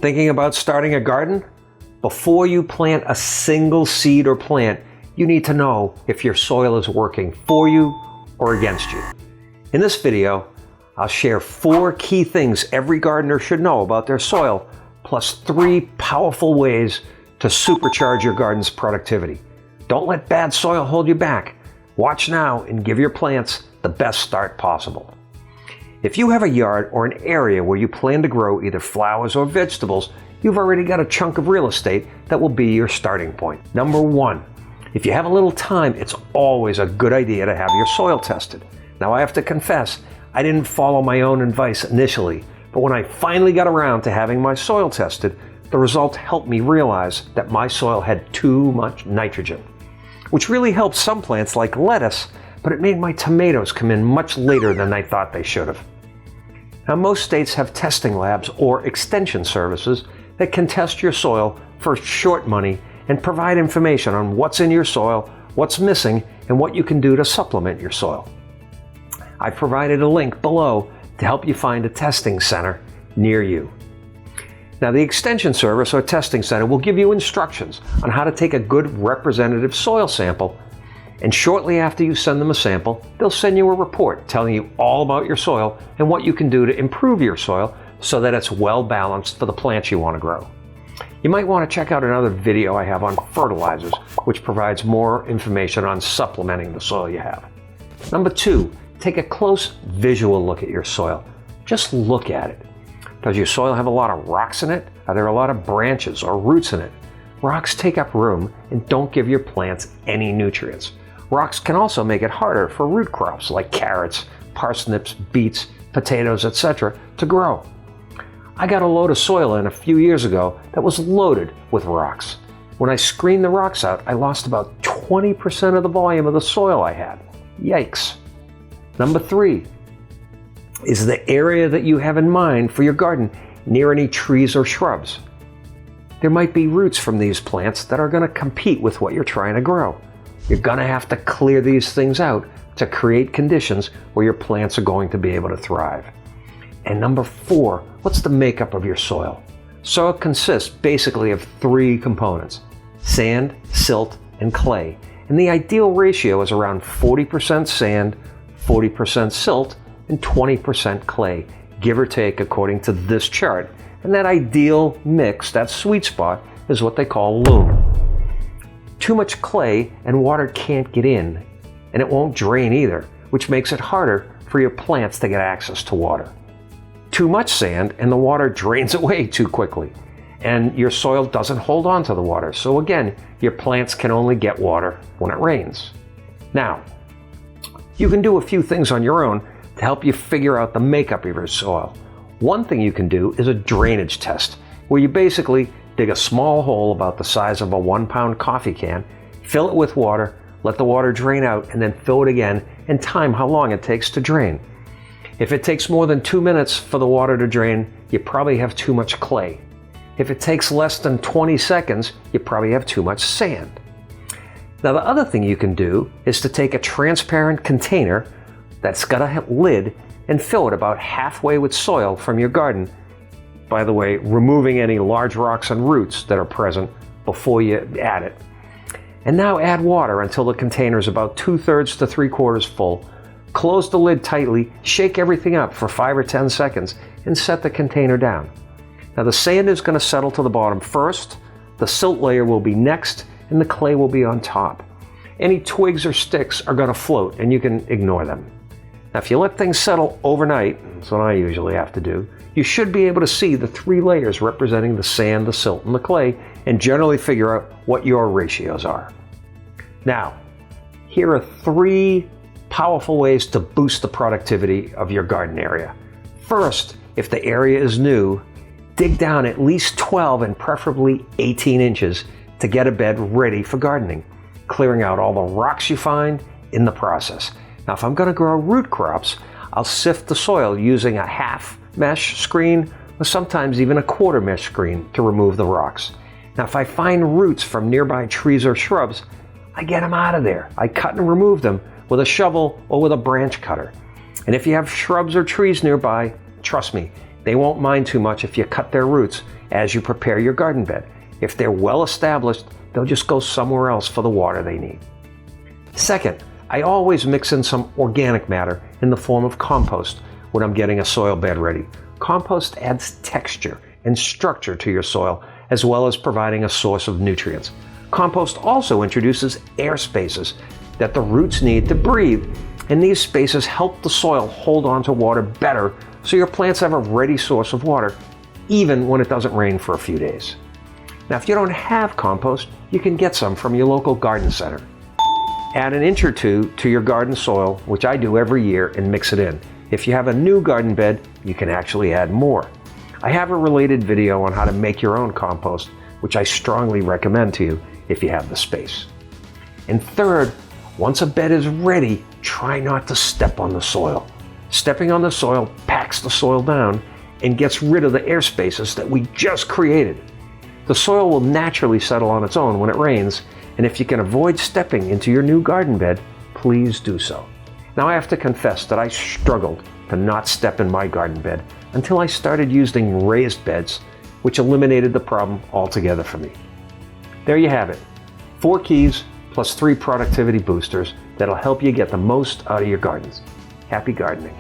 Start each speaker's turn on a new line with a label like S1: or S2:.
S1: Thinking about starting a garden? Before you plant a single seed or plant, you need to know if your soil is working for you or against you. In this video, I'll share 4 key things every gardener should know about their soil, plus 3 powerful ways to supercharge your garden's productivity. Don't let bad soil hold you back. Watch now and give your plants the best start possible. If you have a yard or an area where you plan to grow either flowers or vegetables, you've already got a chunk of real estate that will be your starting point. Number 1, if you have a little time, it's always a good idea to have your soil tested. Now I have to confess, I didn't follow my own advice initially, but when I finally got around to having my soil tested, the result helped me realize that my soil had too much nitrogen, which really helped some plants like lettuce, but it made my tomatoes come in much later than I thought they should have. Now, most states have testing labs or extension services that can test your soil for short money and provide information on what's in your soil, what's missing, and what you can do to supplement your soil. I've provided a link below to help you find a testing center near you. Now, the extension service or testing center will give you instructions on how to take a good representative soil sample, and shortly after you send them a sample, they'll send you a report telling you all about your soil and what you can do to improve your soil so that it's well balanced for the plants you want to grow. You might want to check out another video I have on fertilizers, which provides more information on supplementing the soil you have. Number 2, take a close visual look at your soil. Just look at it. Does your soil have a lot of rocks in it? Are there a lot of branches or roots in it? Rocks take up room and don't give your plants any nutrients. Rocks can also make it harder for root crops like carrots, parsnips, beets, potatoes, etc. to grow. I got a load of soil in a few years ago that was loaded with rocks. When I screened the rocks out, I lost about 20% of the volume of the soil I had. Yikes. Number 3, is the area that you have in mind for your garden near any trees or shrubs? There might be roots from these plants that are going to compete with what you're trying to grow. You're going to have to clear these things out to create conditions where your plants are going to be able to thrive. And number 4, what's the makeup of your soil? Soil consists basically of 3 components: sand, silt, and clay. And the ideal ratio is around 40% sand, 40% silt, and 20% clay, give or take according to this chart. And that ideal mix, that sweet spot, is what they call loam. Too much clay and water can't get in, and it won't drain either, which makes it harder for your plants to get access to water. Too much sand and the water drains away too quickly, and your soil doesn't hold on to the water. So again, your plants can only get water when it rains. Now, you can do a few things on your own to help you figure out the makeup of your soil. One thing you can do is a drainage test, where you basically dig a small hole about the size of a 1-pound coffee can, fill it with water, let the water drain out, and then fill it again and time how long it takes to drain. If it takes more than 2 minutes for the water to drain, you probably have too much clay. If it takes less than 20 seconds, you probably have too much sand. Now, the other thing you can do is to take a transparent container that's got a lid and fill it about halfway with soil from your garden. By the way, removing any large rocks and roots that are present before you add it. And now add water until the container is about 2/3 to 3/4 full. Close the lid tightly, shake everything up for 5 or 10 seconds, and set the container down. Now the sand is going to settle to the bottom first, the silt layer will be next, and the clay will be on top. Any twigs or sticks are going to float, and you can ignore them. Now if you let things settle overnight, that's what I usually have to do, you should be able to see the 3 layers representing the sand, the silt, and the clay, and generally figure out what your ratios are. Now, here are 3 powerful ways to boost the productivity of your garden area. First, if the area is new, dig down at least 12 and preferably 18 inches to get a bed ready for gardening, clearing out all the rocks you find in the process. Now, if I'm going to grow root crops, I'll sift the soil using a half mesh screen or sometimes even a 1/4 mesh screen to remove the rocks. Now, if I find roots from nearby trees or shrubs, I get them out of there. I cut and remove them with a shovel or with a branch cutter. And if you have shrubs or trees nearby, trust me, They won't mind too much if you cut their roots as you prepare your garden bed. If they're well established, they'll just go somewhere else for the water they need. Second, I always mix in some organic matter in the form of compost when I'm getting a soil bed ready. Compost adds texture and structure to your soil, as well as providing a source of nutrients. Compost also introduces air spaces that the roots need to breathe, and these spaces help the soil hold on to water better so your plants have a ready source of water, even when it doesn't rain for a few days. Now, if you don't have compost, you can get some from your local garden center. Add an inch or two to your garden soil, which I do every year, and mix it in. If you have a new garden bed, you can actually add more. I have a related video on how to make your own compost, which I strongly recommend to you if you have the space. And third, once a bed is ready, try not to step on the soil. Stepping on the soil packs the soil down and gets rid of the air spaces that we just created. The soil will naturally settle on its own when it rains, and if you can avoid stepping into your new garden bed, please do so. Now, I have to confess that I struggled to not step in my garden bed until I started using raised beds, which eliminated the problem altogether for me. There you have it. 4 keys plus 3 productivity boosters that'll help you get the most out of your gardens. Happy gardening.